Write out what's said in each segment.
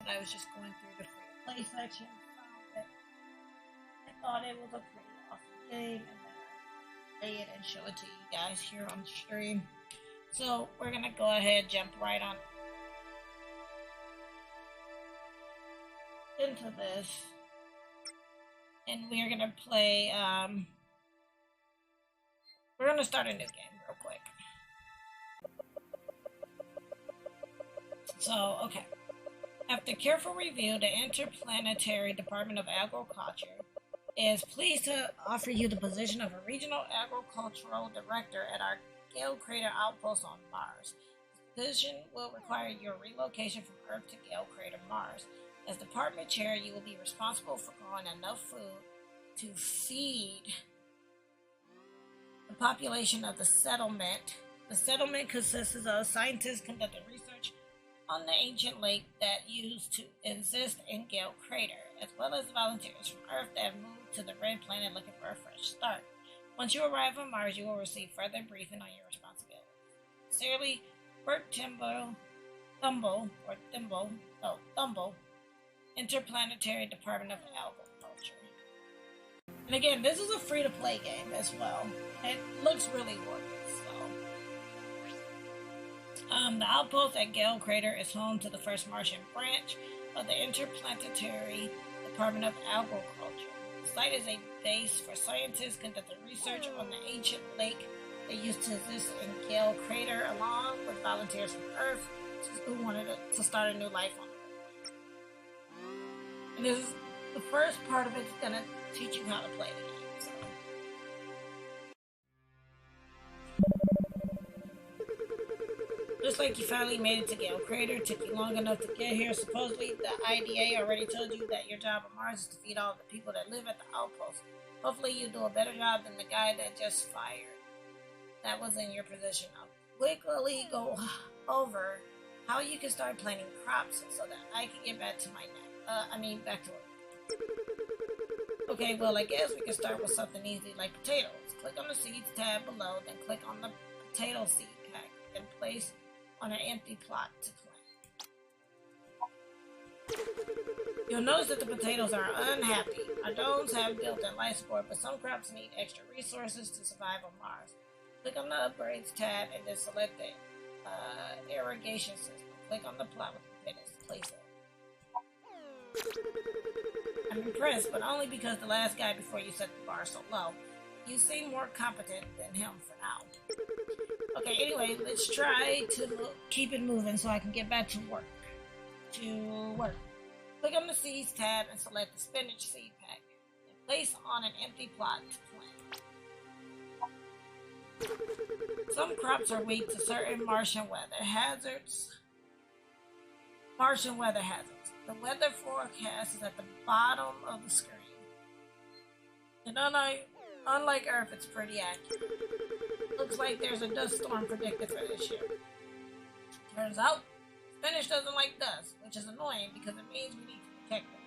but I was just going through the free play section, found it. I thought it was a pretty awesome game, and then I play it and show it to you guys here on the stream. So we're gonna go ahead, jump right on into this, and we're gonna play. We're gonna start a new game real quick. So, okay. After careful review, the Interplanetary Department of Agriculture is pleased to offer you the position of a regional agricultural director at our Gale Crater outpost on Mars. This position will require your relocation from Earth to Gale Crater, Mars. As department chair, you will be responsible for growing enough food to feed the population of the settlement. The settlement consists of scientists conducting research on the ancient lake that used to exist in Gale Crater, as well as volunteers from Earth that have moved to the red planet looking for a fresh start. Once you arrive on Mars, you will receive further briefing on your responsibilities. Sincerely, Bert Thumble, Interplanetary Department of Agriculture. And again, this is a free-to-play game as well. It looks really worth it. The outpost at Gale Crater is home to the first Martian branch of the Interplanetary Department of Agriculture. The site is a base for scientists conducting research on the ancient lake that used to exist in Gale Crater, along with volunteers from Earth who wanted to start a new life on Earth. And this is the first part of it's going to teach you how to play the game. Looks like you finally made it to Gale Crater. Took you long enough to get here. Supposedly, the IDA already told you that your job on Mars is to feed all the people that live at the outpost. Hopefully, you do a better job than the guy that just fired. That was in your position. I'll quickly go over how you can start planting crops so that I can get back to back to work. Okay, well, I guess we can start with something easy like potatoes. Click on the seeds tab below, then click on the potato seed pack and place on an empty plot to plant. You'll notice that the potatoes are unhappy. Our domes have built-in life support, but some crops need extra resources to survive on Mars. Click on the upgrades tab and then select the irrigation system. Click on the plot with the potatoes to place it. I'm impressed, but only because the last guy before you set the bar so low. You seem more competent than him for now. Okay, anyway, let's try to keep it moving so I can get back to work. Click on the Seeds tab and select the Spinach Seed Pack. And place on an empty plot to plant. Some crops are weak to certain Martian weather hazards. The weather forecast is at the bottom of the screen. And unlike Earth, it's pretty accurate. Looks like there's a dust storm predicted for this year. Turns out, spinach doesn't like dust, which is annoying because it means we need to protect it.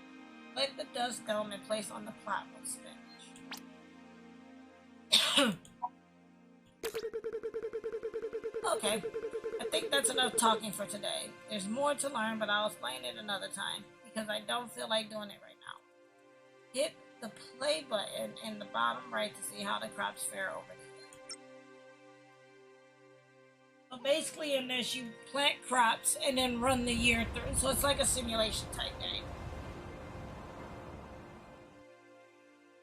Let the dust dome and place on the plot with spinach. Okay, I think that's enough talking for today. There's more to learn, but I'll explain it another time because I don't feel like doing it right now. Hit the play button in the bottom right to see how the crops fare over the year. So basically in this you plant crops and then run the year through, so it's like a simulation type game.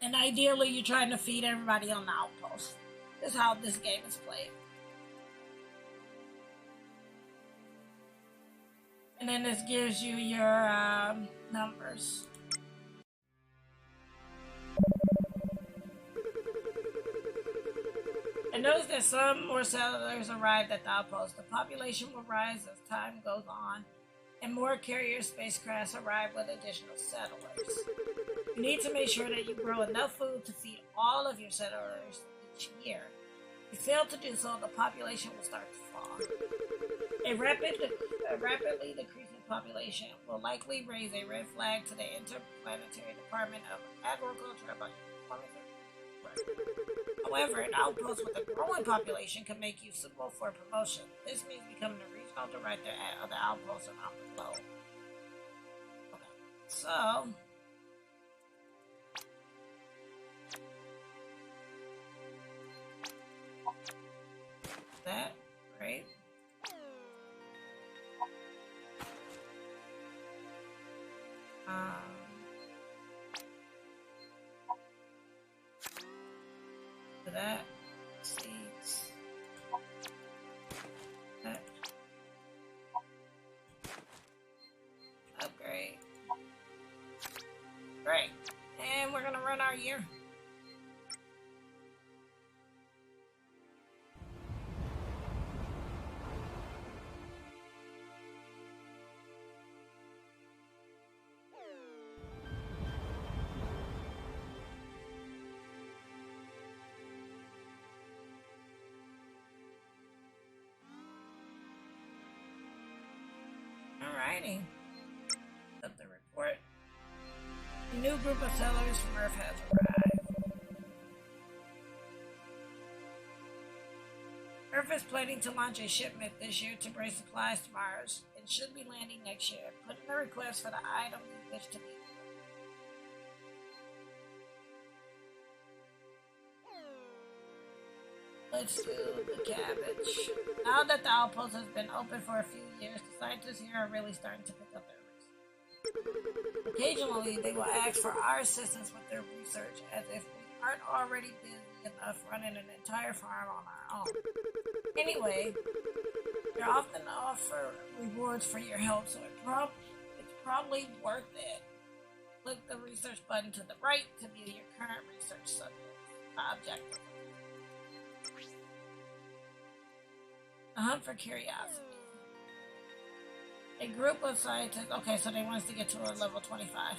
And ideally you're trying to feed everybody on the outpost. This is how this game is played. And then this gives you your numbers. And notice that some more settlers arrived at the outpost. The population will rise as time goes on, and more carrier spacecrafts arrive with additional settlers. You need to make sure that you grow enough food to feed all of your settlers each year. If you fail to do so, the population will start to fall. A rapidly decreasing population will likely raise a red flag to the Interplanetary Department of Agriculture about your performance. However, an outpost with a growing population can make you suitable for a promotion. This means becoming a regional director at other outposts around the globe. So that, right? For that, seeds, that, upgrade, great, and we're gonna run our year. Alrighty. Up the report. A new group of settlers from Earth has arrived. Earth is planning to launch a shipment this year to bring supplies to Mars and should be landing next year. Put in a request for the item you wish to be. Let's do the cabbage. Now that the outpost has been open for a few years, the scientists here are really starting to pick up their research. Occasionally, they will ask for our assistance with their research, as if we aren't already busy enough running an entire farm on our own. Anyway, they often offer rewards for your help, so it's probably worth it. Click the research button to the right to view your current research objective. A hunt for curiosity. A group of scientists. Okay, so they want us to get to a level 25.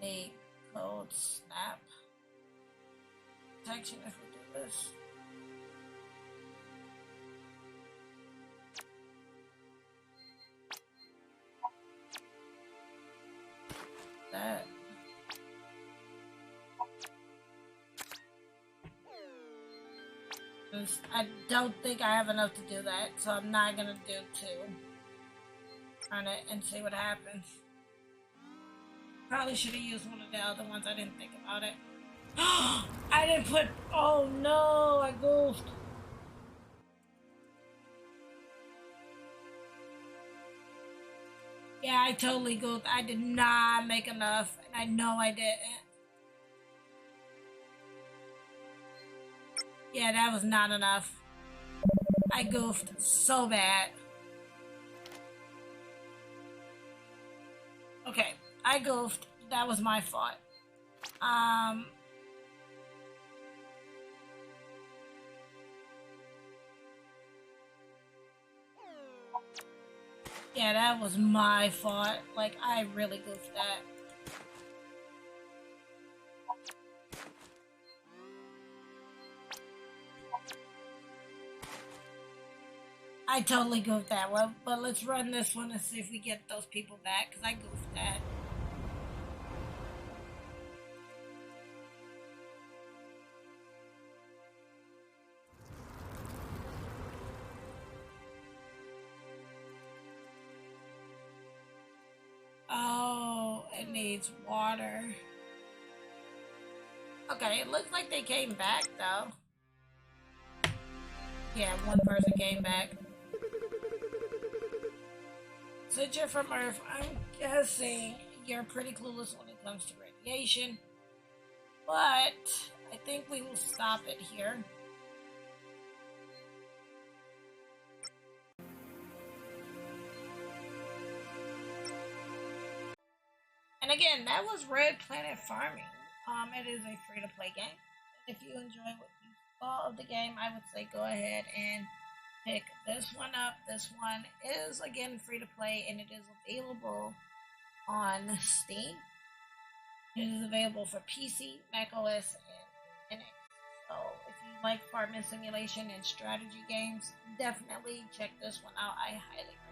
Need code snap protection if we do this. That. I don't think I have enough to do that, so I'm not gonna do 2. Run it and see what happens. Probably should have used one of the other ones. I didn't think about it. I didn't put. Oh no, I goofed. Yeah, I totally goofed. I did not make enough, and I know I didn't. Yeah, that was not enough. I goofed so bad. Okay, I goofed. That was my fault. Yeah, that was my fault. Like, I really goofed that. I totally goofed that one, but let's run this one and see if we get those people back, because I goofed that. Oh, it needs water. Okay, it looks like they came back, though. Yeah, one person came back. Since you're from Earth, I'm guessing you're pretty clueless when it comes to radiation. But I think we will stop it here. And again, that was Red Planet Farming. It is a free-to-play game. If you enjoy what you saw of the game, I would say go ahead and pick this one up. This one is again free-to-play, and it is available on Steam. It is available for PC, macOS, and Linux. So if you like farming simulation and strategy games, definitely check this one out. I highly recommend it.